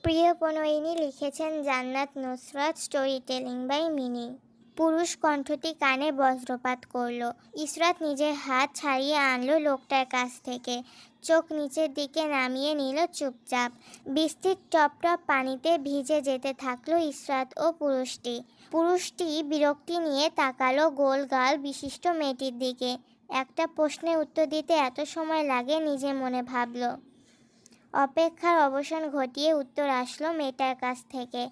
প্রিয় প্রণয়িনী লিখেছেন Jannat Nusrat, story telling by Mini. পুরুষ কণ্ঠটি কানে বজ্রপাত করলো। ইসরাত নিজের হাত ছাড়িয়ে আনলো লোকটার কাছ থেকে, চোখ নিচের দিকে নামিয়ে নিল চুপচাপ। বৃষ্টির টপ টপ পানিতে ভিজে যেতে থাকলো ইসরাত ও পুরুষটি বিরক্তি নিয়ে তাকালো গোল গাল বিশিষ্ট মেয়েটির দিকে। একটা প্রশ্নের উত্তর দিতে এত সময় লাগে, নিজে মনে ভাবলো। অপেক্ষার অবসান ঘটিয়ে উত্তর আসলো মেয়েটার কাছ থেকে,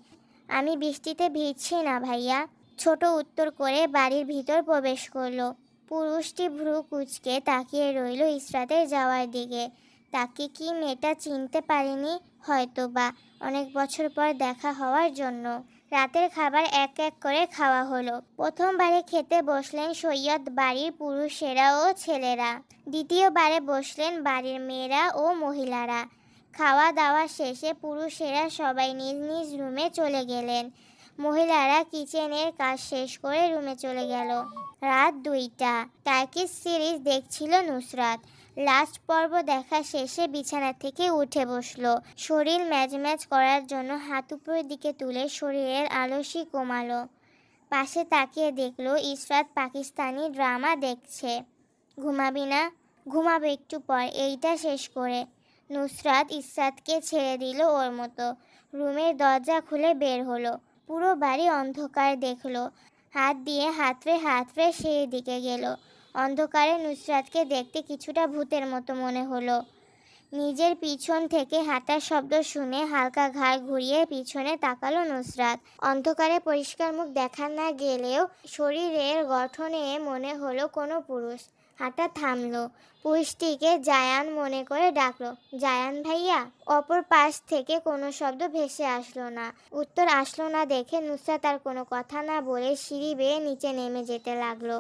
আমি বৃষ্টিতে ভিজছি না ভাইয়া। ছোট উত্তর করে বাড়ির ভিতর প্রবেশ করলো। পুরুষটি ভ্রু কুঁচকে তাকিয়ে রইল ইসরাতের যাওয়ার দিকে। তাকে কি মেয়েটা চিনতে পারেনি? হয়তো বা, অনেক বছর পর দেখা হওয়ার জন্য। রাতের খাবার এক এক করে খাওয়া হলো। প্রথমবারে খেতে বসলেন সৈয়দ বাড়ির পুরুষেরা ও ছেলেরা, দ্বিতীয়বারে বসলেন বাড়ির মেয়েরা ও মহিলারা। খাওয়া দাওয়া শেষে পুরুষেরা সবাই নিজ নিজ রুমে চলে গেলেন। মহিলারা কিচেনের কাজ শেষ করে রুমে চলে গেল। রাত 2টা। টার্কিশ সিরিজ দেখছিল নুসরাত। লাস্ট পর্ব দেখা শেষে বিছানা থেকে উঠে বসলো। শরীর ম্যাজ করার জন্য হাত উপরের দিকে তুলে শরীরের আলসি কমালো। পাশে তাকিয়ে দেখলো ইসরাত পাকিস্তানি ড্রামা দেখছে। ঘুমাবি না? ঘুমাবো একটু পর, এইটা শেষ করে। নুসরাত ইসরাতকে ছেড়ে দিল ওর মতো। রুমের দরজা খুলে বের হলো। পুরো বাড়ি অন্ধকার দেখলো। হাত দিয়ে হাতড়ে সেই দিকে গেল। অন্ধকারে নুসরাতকে দেখতে কিছুটা ভূতের মতো মনে হলো। নিজের পিছন থেকে হাঁটার শব্দ শুনে হালকা ঘাড় ঘুরিয়ে পিছনে তাকালো নুসরাত। অন্ধকারে পরিষ্কার মুখ দেখা না গেলেও শরীরের গঠনে মনে হলো কোনো পুরুষ। হাঁটা থামলো। পুরুষটিকে জায়ান মনে করে ডাকলো, জায়ান ভাইয়া। অপর পাশ থেকে কোনো শব্দ ভেসে আসলো না। উত্তর আসলো না দেখে নুসরাত আর কোনো কথা না বলে সিঁড়ি বেয়ে নিচে নেমে যেতে লাগলো।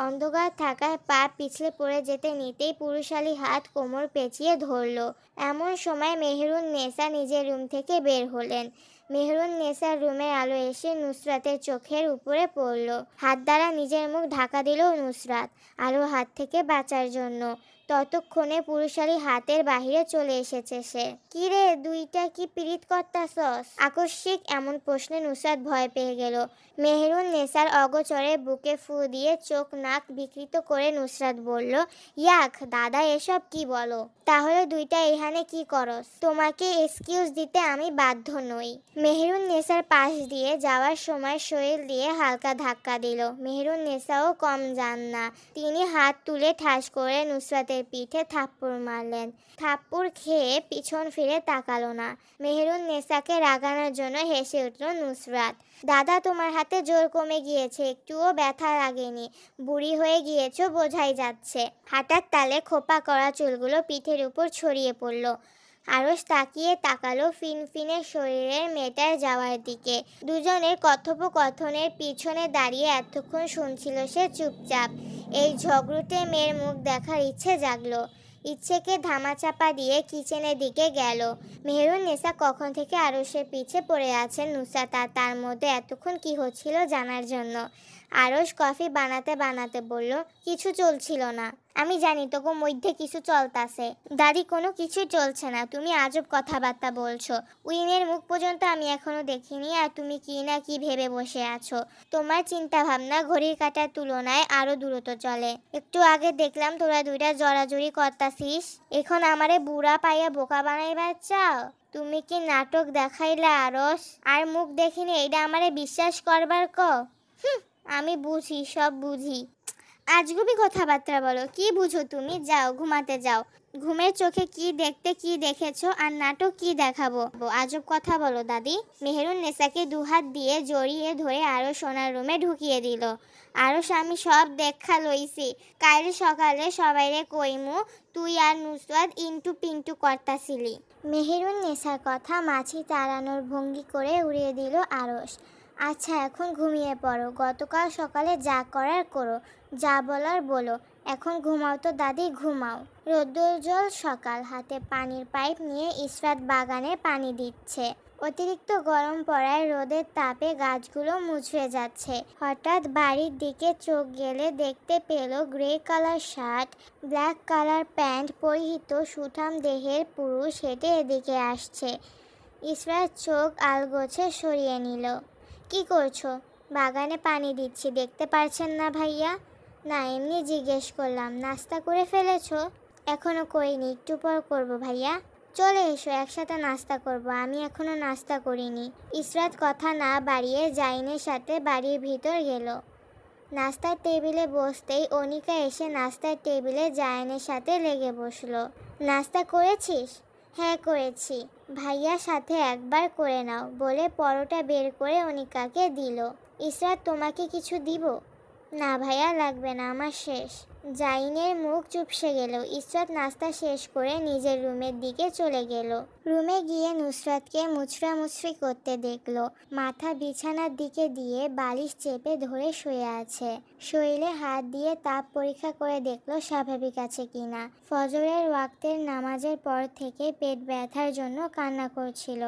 অন্ধকার থাকায় পা পিছলে পড়ে যেতে নিতেই পুরুষালী হাত কোমর পেঁচিয়ে ধরলো। এমন সময় মেহেরুন নেসা নিজের রুম থেকে বের হলেন। মেহেরুন নেসার রুমের আলো এসে নুসরাতের চোখের উপরে পড়ল। হাত দ্বারা নিজের মুখ ঢাকা দিল নুসরাত, আলো হাত থেকে বাঁচার জন্য। ততক্ষণে পুরুষালী হাতের বাহিরে চলে এসেছে সে। কি রে, দুইটা কি পিরিত করতাছস? আকস্মিক এমন প্রশ্নে নুসরাত ভয় পেয়ে গেল। মেহেরুন নেসার অগোচরে বুকে ফু দিয়ে চোখ নাক বিকৃত করে নুসরাত বলল, ইয়াক দাদা, এসব কি বলো? তাহলে দুইটা এখানে কি করস? তোমাকে এক্সকিউজ দিতে আমি বাধ্য নই। মেহেরুন নেসার পাশ দিয়ে যাওয়ার সময় শরীর দিয়ে হালকা ধাক্কা দিল। মেহেরুন নেসাও কম যান না। তিনি হাত তুলে ঠাস করে নুসরাতের পিঠে থাপ্পড় মারলেন। থাপ্পড় খেয়ে পিছন ফিরে তাকালো না। মেহেরুন নেসাকে রাগানোর জন্য হেসে উঠল নুসরাত। দাদা, তোমার হাতে জোর কমে গিয়েছে, একটুও ব্যথা লাগেনি। বুড়ি হয়ে গিয়েছো বোঝাই যাচ্ছে। হাঁটার তালে খোপা করা চুলগুলো পিঠের উপর ছড়িয়ে পড়ল। আরশ তাকালো ফিনফিনে শরীরের মেয়েটার যাওয়ার দিকে। দুজনের কথোপকথনের পিছনে দাঁড়িয়ে এতক্ষণ শুনছিল সে চুপচাপ। এই ঝগড়ুটে মেয়ের মুখ দেখার ইচ্ছে জাগলো। ইচ্ছেকে ধামাচাপা দিয়ে কিচেনের দিকে গেল। মেহেরুন নেসা কখন থেকে আরশের পিছে পড়ে আছেন নুসরাত আর তার মধ্যে এতক্ষণ কি হচ্ছিল জানার জন্য। আরশ কফি বানাতে বানাতে বলল, কিছু চলছিল না। আমি জানি তোকে মধ্যে কিছু চলতাছে। দাদি, কোনো কিছুই চলছে না, তুমি আজব কথাবার্তা বলছো। উইনের মুখ পর্যন্ত আমি এখনো দেখিনি আর তুমি কি না কি ভেবে বসে আছো। তোমার চিন্তা ভাবনা ঘড়ির কাঁটার তুলনায় আরো দ্রুত চলে। একটু আগে দেখলাম তোরা দুইটা জড়াজড়ি করতাছিস, এখন আমারে বুড়া পাইয়া বোকা বানাইবার চাও? তুমি কি নাটক দেখাইলা আরশ? আর মুখ দেখিনি এইটা আমারে বিশ্বাস করবার ক? আমি বুঝি, সব বুঝি। আজগুবি কথাবার্তা বলো, কি বুঝো তুমি? যাও ঘুমাতে যাও। ঘুমের চোখে কি দেখতে কি দেখেছো আর নাটক কি দেখাবো? আজব কথা বলো দাদি। মেহেরুন নেসাকে দুহাত দিয়ে জড়িয়ে ধরে আরো সোনার রুমে ঢুকিয়ে দিল। আরো আমি সব দেখা লইছি। কাল সকালে সবাইরে কইমু তুই আর নুসরাত ইন্টু পিন্টু করতাছিলি। মেহেরুন নেসার কথা মাছি তাড়ানোর ভঙ্গি করে উড়িয়ে দিল আরশ। আচ্ছা, এখন ঘুমিয়ে পড়ো। গতকাল সকালে যা করার করো, যা বলার বলো। এখন ঘুমাও তো দাদি, ঘুমাও। রৌদ্রোজ্জ্বল সকাল। হাতে পানির পাইপ নিয়ে ইসরাত বাগানে পানি দিচ্ছে। অতিরিক্ত গরম পড়ায় রোদের তাপে গাছগুলো মুচড়ে যাচ্ছে। হঠাৎ বাড়ির দিকে চোখ গেলে দেখতে পেল grey colour shirt, black colour pant পরিহিত সুঠাম দেহের পুরুষ হেঁটে এদিকে আসছে। ইসরাত চোখ আলগোছে সরিয়ে নিল। কি করছো? বাগানে পানি দিচ্ছি, দেখতে পারছেন না ভাইয়া? না, এমনি জিজ্ঞেস করলাম। নাস্তা করে ফেলেছো? এখনো করিনি, একটু পর করব ভাইয়া। চলে এসো, একসাথে নাস্তা করব। আমি এখনো নাস্তা করিনি। ইসরাত কথা না বাড়িয়ে জাইনের সাথে বাড়ির ভিতর গেল। নাস্তার টেবিলে বসতেই অনিকা এসে নাস্তার টেবিলে জায়ানের সাথে লেগে বসলো। নাস্তা করেছিস? হ্যাঁ করেছি। ভাইয়ার সাথে একবার করে নাও বলে পরোটা বের করে অনিকাকে দিল। ইসরাত, তোমাকে কিছু দিব? না ভাইয়া, লাগবে না, আমার শেষ। জাইনের মুখ চুপসে গেল। ইসরাত নাস্তা শেষ করে নিজের রুমের দিকে চলে গেল। রুমে গিয়ে নুসরাতকে মুচড়ামুচড়ি করতে দেখলো। মাথা বিছানার দিকে দিয়ে বালিশ চেপে ধরে শুয়ে আছে। শরীরে হাত দিয়ে তাপ পরীক্ষা করে দেখলো স্বাভাবিক আছে কিনা। ফজরের ওয়াক্তের নামাজের পর থেকে পেট ব্যথার জন্য কান্না করছিল।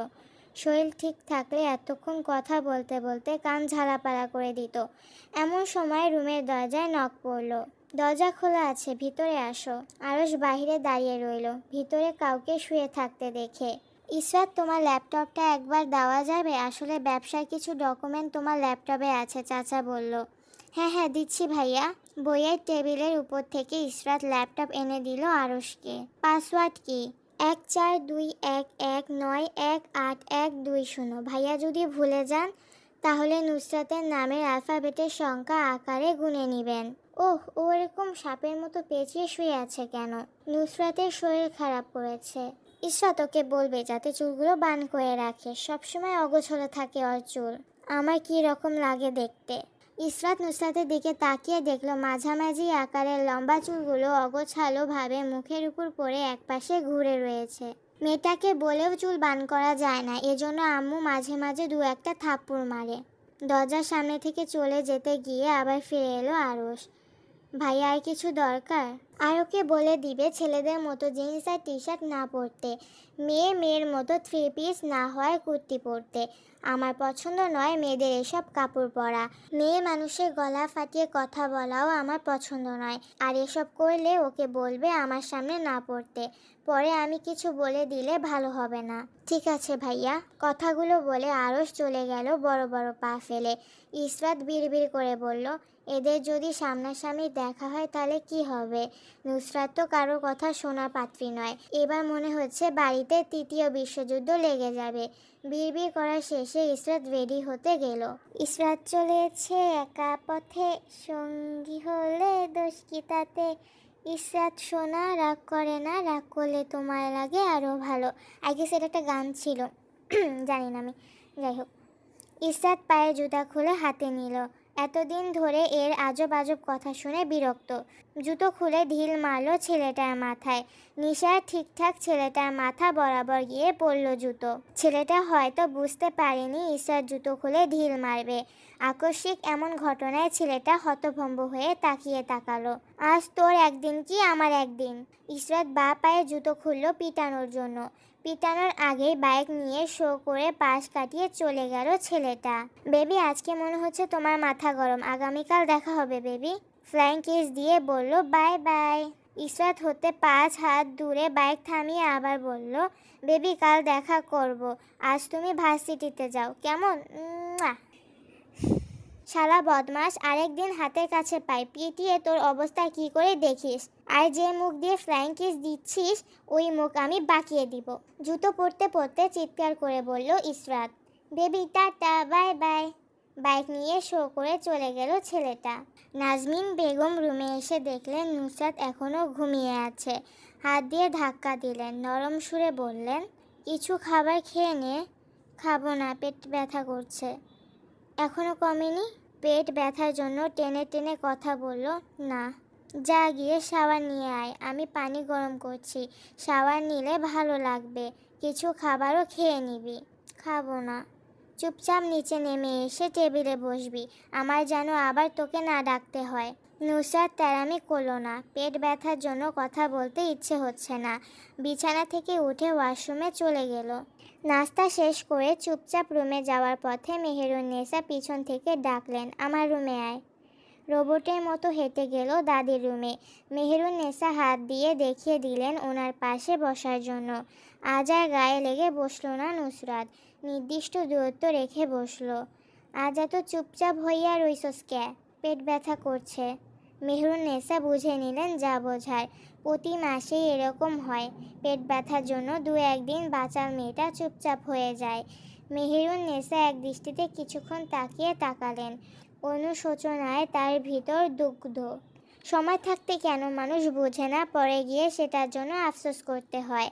শরীর ঠিক থাকলে এতক্ষণ কথা বলতে বলতে কান ঝালাপালা করে দিত। এমন সময় রুমের দরজায় নক পড়ল। দরজা খোলা আছে, ভিতরে আসো। আরশ বাইরে দাঁড়িয়ে রইল, ভিতরে কাউকে শুয়ে থাকতে দেখে। ইসরাত, তোমার ল্যাপটপটা একবার দেওয়া যাবে? আসলে ব্যবসার কিছু ডকুমেন্ট তোমার ল্যাপটপে আছে, চাচা বলল। হ্যাঁ হ্যাঁ, দিচ্ছি ভাইয়া। বইয়ের টেবিলের উপর থেকে ইসরাত ল্যাপটপ এনে দিল আরশকে। পাসওয়ার্ড কি? 1421191812। ভাইয়া যদি ভুলে যান তাহলে নুসরাতের নামের অ্যালফাবেটের সংখ্যা আকারে গুনে নেবেন। ওহ, ও এরকম সাপের মতো পেঁচিয়ে শুয়ে আছে কেন? নুসরাতের শরীর খারাপ করেছে। ইসরাত ওকে বলবে যাতে চুলগুলো বান করে রাখে, সবসময় অগোছালো থাকে ওর চুল। আমার কি রকম লাগে দেখতে। ইসরাত নুসরাতের দিকে তাকিয়ে দেখলো মাঝামাঝি আকারের লম্বা চুলগুলো অগোছালোভাবে মুখের উপর পড়ে একপাশে ঘুরে রয়েছে। মেয়েটাকে বলেও চুল বান করা যায় না, এজন্য আম্মু মাঝে মাঝে দু একটা থাপ্পড় মারে। দরজার সামনে থেকে চলে যেতে গিয়ে আবার ফিরে এলো আরশ। ভাইয়া, আর কিছু দরকার? আর ওকে বলে দিবে ছেলেদের মতো জিন্স আর টি শার্ট না পরতে, মেয়ের মতো থ্রি পিস না হয় কুর্তি পরতে। আমার পছন্দ নয় মেয়েদের এসব কাপড় পরা। মেয়ে মানুষের গলা ফাটিয়ে কথা বলাও আমার পছন্দ নয়। আর এসব করলে ওকে বলবে আমার সামনে না পড়তে, পরে আমি কিছু বলে দিলে ভালো হবে না। ঠিক আছে ভাইয়া। কথাগুলো বলে আরশ চলে গেল বড় বড় পা ফেলে। ইসরাত বিড়বিড় করে বলল, এদের যদি সামনাসামনি দেখা হয় তাহলে কি হবে? নুসরাত তো কারো কথা শোনা পাত্রী নয়। এবার মনে হচ্ছে বাড়িতে তৃতীয় বিশ্বযুদ্ধ লেগে যাবে। বিড়বিড় করা শেষে ইসরাত রেডি হতে গেল। ইসরাত চলেছে একা পথে, সঙ্গী হলে দোষ কি তাতে? ইসরাত সোনা রাগ করে না, রাগ করলে তোমায় লাগে আরও ভালো। আগে সেটা একটা গান ছিল, জানি না আমি, যাই হোক। ইসরাত পায়ে জুতা খুলে হাতে নিল। এতদিন ধরে এর আজব আজব কথা শুনে বিরক্ত। জুতো খুলে ঢিল মারল ছেলেটার মাথায়। নিশার ঠিকঠাক ছেলেটার মাথা বরাবর গিয়ে পড়ল জুতো। ছেলেটা হয়তো বুঝতে পারেনি ইসরাত জুতো খুলে ঢিল মারবে। আকস্মিক এমন ঘটনায় ছেলেটা হতভম্ব হয়ে তাকিয়ে তাকালো। আজ তোর একদিন কি আমার একদিন। ইসরাত বাঁ পায়ে জুতো খুলল পিটানোর জন্য। পিটানোর আগেই বাইক নিয়ে শো করে পাশ কাটিয়ে চলে গেল ছেলেটা। বেবি, আজকে মনে হচ্ছে তোমার মাথা গরম, আগামীকাল দেখা হবে বেবি। ফ্লাইং কিস দিয়ে বলল বাই বাই। ইসরাত হতে 5 হাত দূরে বাইক থামিয়ে আবার বলল, বেবি কাল দেখা করব, আজ তুমি ভার্সিটিতে যাও, কেমন? শালা বদমাস, আরেকদিন হাতের কাছে পাই, পিটিয়ে তোর অবস্থা কি করে দেখিস। আর যে মুখ দিয়ে ফ্লাইং কিস দিচ্ছিস ওই মুখ আমি বাঁকিয়ে দিব। জুতো পরতে পরতে চিৎকার করে বলল Israt. Baby tata, bye bye. Bike নিয়ে শো করে চলে গেল ছেলেটা। নাজমিন বেগম রুমে এসে দেখলেন নুসরাত এখনও ঘুমিয়ে আছে। হাত দিয়ে ধাক্কা দিলেন, নরম সুরে বললেন, কিছু খাবার খেয়ে নে। খাবো না, পেট ব্যথা করছে। এখনও কমেনি? পেট ব্যথার জন্য টেনে টেনে কথা বলল। না, যা গিয়ে শাওয়ার নিয়ে আয়, আমি পানি গরম করছি, শাওয়ার নিলে ভালো লাগবে। কিছু খাবারও খেয়ে নিবি। খাবো না। চুপচাপ নিচে নেমে এসে টেবিলে বসবি, আমার যেন আবার তোকে না ডাকতে হয়। নুসরাত তেরামি করলো না। পেট ব্যথার জন্য কথা বলতে ইচ্ছে হচ্ছে না। বিছানা থেকে উঠে ওয়াশরুমে চলে গেল। নাস্তা শেষ করে চুপচাপ রুমে যাওয়ার পথে মেহেরুন্নেসা পিছন থেকে ডাকলেন, আমার রুমে আয়। রোবটের মতো হেঁটে গেল দাদির রুমে। মেহেরুন্নেসা হাত দিয়ে দেখিয়ে দিলেন ওনার পাশে বসার জন্য। আজ আর গায়ে লেগে বসলো না নুসরাত, নির্দিষ্ট দূরত্ব রেখে বসলো। আজ এত চুপচাপ হইয়া রইসস কে? পেট ব্যথা করছে। মেহেরুন্নেসা বুঝে নিলেন যা বোঝার। প্রতি মাসেই এরকম হয়, পেট ব্যথার জন্য 2-1 দিন বাচাল মেয়েটা চুপচাপ হয়ে যায়। মেহেরুন্নেসা এক দৃষ্টিতে কিছুক্ষণ তাকালেন। অনুশোচনায় তার ভিতর দুগ্ধ। সময় থাকতে কেন মানুষ বোঝে না, পরে গিয়ে সেটার জন্য আফসোস করতে হয়।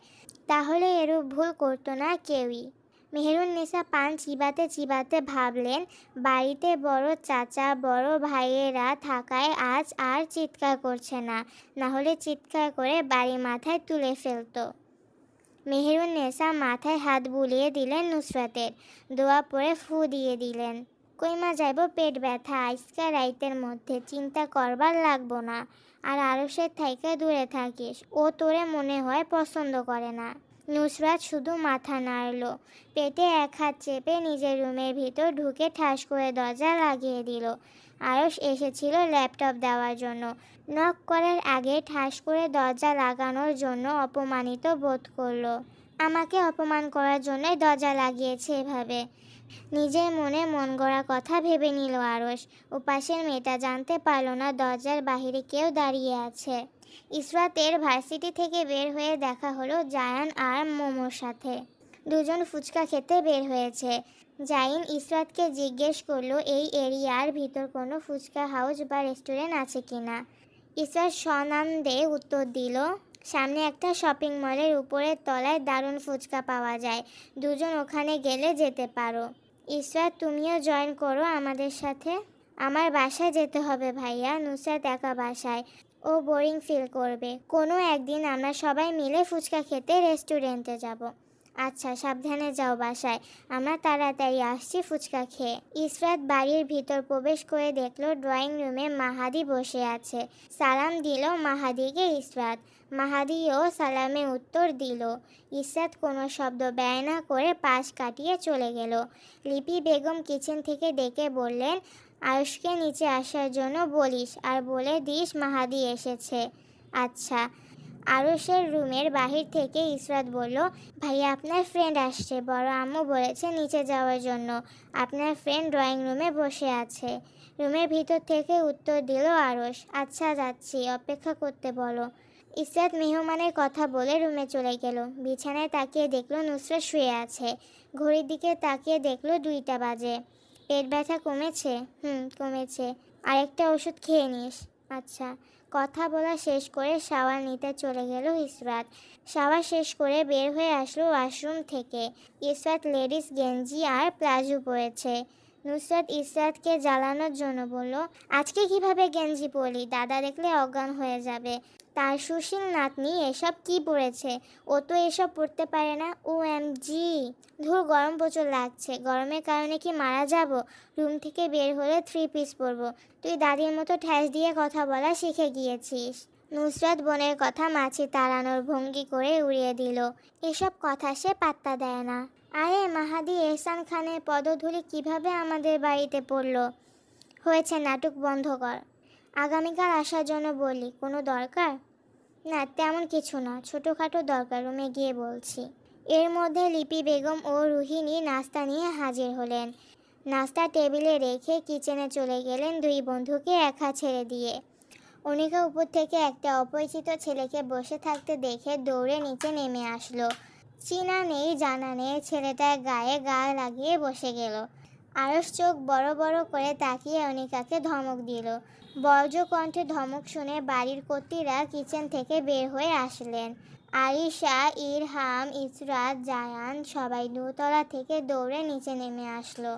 তাহলে এরূপ ভুল করতো না কেউই। মেহেরুন্নেসা পান চিবাতে চিবাতে ভাবলেন, বাড়িতে বড় চাচা বড় ভাইয়েরা থাকায় আজ আর চিৎকার করছে না, না হলে চিৎকার করে বাড়ি মাথায় তুলে ফেলতো। মেহেরুন্নেসা মাথায় হাত বুলিয়ে দিলেন নুসরাতের, দোয়া পড়ে ফু দিয়ে দিলেন। কইমা যাইব পেট ব্যথা আইসকা রাইতের মধ্যে, চিন্তা করবার লাগবো না। আর আরশের থাইকা দূরে থাকিস, ও তোরে মনে হয় পছন্দ করে না। নুসরাত শুধু মাথা নাড়ল, পেটে এক হাত চেপে নিজের রুমের ভিতর ঢুকে ঠাস করে দরজা লাগিয়ে দিল। আরশ এসেছিল ল্যাপটপ দেওয়ার জন্য। নক করার আগে ঠাস করে দরজা লাগানোর জন্য অপমানিত বোধ করলো। আমাকে অপমান করার জন্যই দরজা লাগিয়েছে এভাবে, নিজের মনে মন গড়া কথা ভেবে নিল আরশ। ওপাশের মেয়েটা জানতে পারল না দরজার বাহিরে কেউ দাঁড়িয়ে আছে। ইসরাতের ভার্সিটি থেকে বের হয়ে দেখা হলো জায়ান আর মোমোর সাথে। দুজন ফুচকা খেতে বের হয়েছে। জাইন ইসরাতকে জিজ্ঞেস করলো এই এরিয়ার ভিতর কোনো ফুচকা হাউস বা রেস্টুরেন্ট আছে কিনা। ইসরাত সনন্দে উত্তর দিল, সামনে একটা শপিং মলের উপরের তলায় দারুণ ফুচকা পাওয়া যায়, দুজন ওখানে গেলে যেতে পারো। ইসরাত তুমিও জয়েন করো আমাদের সাথে। আমার বাসায় যেতে হবে ভাইয়া, নুসরাত একা বাসায়, ও বোরিং ফিল করবে। কোনো একদিন আমরা সবাই মিলে ফুচকা খেতে রেস্টুরেন্টে যাব। আচ্ছা সাবধানে যাও বাসায়, আমরা তাড়াতাড়ি আসছি ফুচকা খেয়ে। ইসরাত বাড়ির ভিতর প্রবেশ করে দেখলো ড্রয়িং রুমে মাহাদি বসে আছে। সালাম দিল মাহাদিকে ইসরাত, মাহাদিও সালামে উত্তর দিল। ইসরাত কোনো শব্দ ব্যয় না করে পাশ কাটিয়ে চলে গেল। লিপি বেগম কিচেন থেকে ডেকে বললেন, আয়ুষকে নিচে আসার জন্য বলিস আর বলে দিস মাহাদি এসেছে। আচ্ছা। আরুষের রুমের বাহির থেকে ইসরাত বলল, ভাইয়া আপনার ফ্রেন্ড আসছে, বড় আম্মু বলেছে নিচে যাওয়ার জন্য, আপনার ফ্রেন্ড ড্রয়িং রুমে বসে আছে। রুমের ভিতর থেকে উত্তর দিল আরুষ, আচ্ছা যাচ্ছি, অপেক্ষা করতে বলো। ইসরাত মেহমানের কথা বলে রুমে চলে গেল। বিছানায় তাকিয়ে দেখলো নুসরাত শুয়ে আছে। ঘড়ির দিকে তাকিয়ে দেখলো 2টা বাজে। পেট ব্যথা কমেছে? কমেছে। আরেকটা ওষুধ খেয়ে নিস। আচ্ছা। কথা বলা শেষ করে শাওয়ার নিতে চলে গেল ইসরাত। শাওয়ার শেষ করে বের হয়ে আসলো ওয়াশরুম থেকে। ইসরাত লেডিস গেঞ্জি আর প্লাজো পরেছে। নুসরাত ইসরাতকে জ্বালানোর জন্য বলল, আজকে কিভাবে গেঞ্জি পরলি, দাদা দেখলে অজ্ঞান হয়ে যাবে। তার সুশীল নাতনি এসব কি পরেছে, ও তো এসব পরতে পারে না। OMG, ধুর গরম প্রচুর লাগছে, গরমের কারণে কি মারা যাব? রুম থেকে বের হলে 3 পিস পরবো। তুই দাদির মতো ঠ্যাস দিয়ে কথা বলা শিখে গিয়েছিস। নুসরাত বোনের কথা মাছি তাড়ানোর ভঙ্গি করে উড়িয়ে দিল। এসব কথা সে পাত্তা দেয় না। আরে মাহাদি এহসান খানের পদধূলি কিভাবে আমাদের বাড়িতে পড়লো? হয়েছে, নাটক বন্ধ কর। আগামীকাল আসার জন্য বলি। কোনো দরকার? না তেমন কিছু না, ছোটোখাটো দরকার, রুমে গিয়ে বলছি। এর মধ্যে লিপি বেগম ও রুহিণী নাস্তা নিয়ে হাজির হলেন। নাস্তা টেবিলে রেখে কিচেনে চলে গেলেন 2 বন্ধুকে একা ছেড়ে দিয়ে। অনিকা উপর থেকে একটা অপরিচিত ছেলেকে বসে থাকতে দেখে দৌড়ে নিচে নেমে আসলো। চিনা নেই জানা নেই ছেলেটার গায়ে গা লাগিয়ে বসে গেল। আরশ চোখ বড় বড় করে তাকিয়ে অনিকাকে ধমক দিল। বজ্র কণ্ঠে ধমক শুনে বাড়ির কর্ত্রীরা কিচেন থেকে বের হয়ে আসলেন। আরিশা, ইরহাম, ইসরাত, জায়ান সবাই 2তলা থেকে দৌড়ে নিচে নেমে আসলো।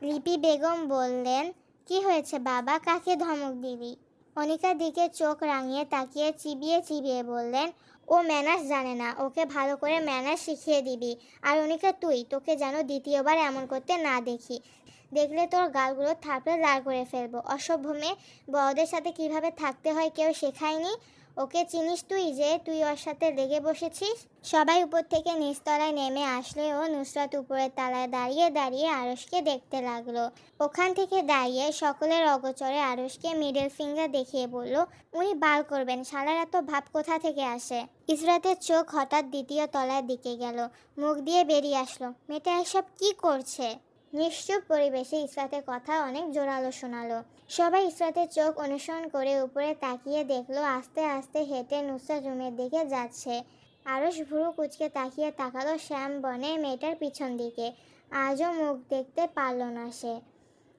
লিপি বেগম বললেন, কি হয়েছে বাবা, কাকে ধমক দিলি? অনিকার দিকে চোখ রাঙিয়ে তাকিয়ে চিবিয়ে চিবিয়ে বললেন, ও ম্যানার্স জানে না, ওকে ভালো করে ম্যানার্স শিখিয়ে দিবি। আর অনিকা তোকে যেন দ্বিতীয়বার এমন করতে না দেখি, দেখলে তোর গালগুলো থাপড়ে লাল করে ফেলবো। অসভ্য মেয়ে, বড়দের সাথে কিভাবে থাকতে হয় কেউ শেখায়নি। ওকে চিনিস তুই যে তুই ওর সাথে লেগে বসেছিস? সবাই উপর থেকে নিচতলায় নেমে আসলেও নুসরাত উপরের তলায় দাঁড়িয়ে দাঁড়িয়ে আরশকে দেখতে লাগলো। ওখান থেকে দাঁড়িয়ে সকলের অগোচরে আরশকে মিডল ফিঙ্গার দেখিয়ে বলল, উনি বাল করবেন, শালার এত ভাব কোথা থেকে আসে? ইসরাতের চোখ হঠাৎ দ্বিতীয় তলার দিকে গেল, মুখ দিয়ে বেরিয়ে আসলো, মেয়েটা এসব কি করছে? নিশ্চুপ পরিবেশে ইসরাতের কথা অনেক জোরালো শোনালো। সবাই ইসরাতের চোখ অনুসরণ করে উপরে তাকিয়ে দেখলো আস্তে আস্তে হেঁটে নুসরাত রুমের দিকে যাচ্ছে। আরশ ভুরু কুঁচকে তাকালো শ্যাম বনের মেয়েটার পিছন দিকে। আজও মুখ দেখতে পারল না সে।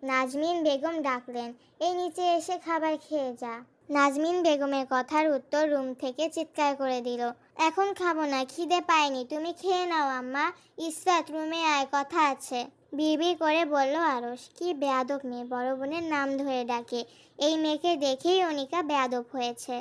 নাজমিন বেগম ডাকলেন, এই নিচে এসে খাবার খেয়ে যা। নাজমিন বেগমের কথার উত্তর রুম থেকে চিৎকার করে দিল, এখন খাবো না, খিদে পায়নি, তুমি খেয়ে নাও আম্মা। ইসরাত রুমে আয়, কথা আছে, বিড়বিড় করে বলল আরশ। কি বেয়াদব মেয়ে, বড় বোনের নাম ধরে ডাকে। এই মেয়েকে দেখেই অনিকা বেয়াদব হয়েছে।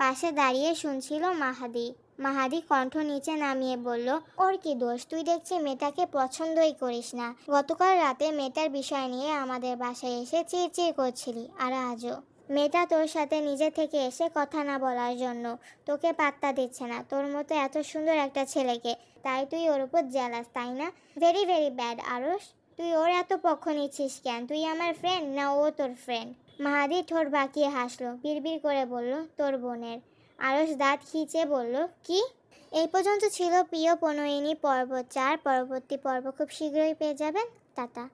পাশে দাঁড়িয়ে শুনছিল মাহাদি। মাহাদি কণ্ঠ নিচে নামিয়ে বলল, ওর কি দোষ? তুই দেখছি মেয়েটাকে পছন্দই করিস না। গতকাল রাতে মেয়েটার বিষয় নিয়ে আমাদের বাসায় এসে চিড়চিড় করছিলি, আর আজও মেয়েটা তোর সাথে নিজে থেকে এসে কথা না বলার জন্য তোকে পাত্তা দিচ্ছে না, তোর মতো এত সুন্দর একটা ছেলেকে, তাই তুই ওর উপর জেলাস, তাই না? ভেরি ভেরি ব্যাড আরশ। তুই ওর এত পক্ষ নিচ্ছিস কেন? তুই আমার ফ্রেন্ড না ও তোর ফ্রেন্ড? মাহাদি ঠোঁট বাঁকিয়ে হাসলো, বিড়বিড় করে বলল, তোর বোনের। আরশ দাঁত খিঁচে বলল, কি? এই পর্যন্ত ছিল প্রিয় প্রণয়িনী পর্ব 4। পরবর্তী পর্ব খুব শীঘ্রই পেয়ে যাবেন। টাটা।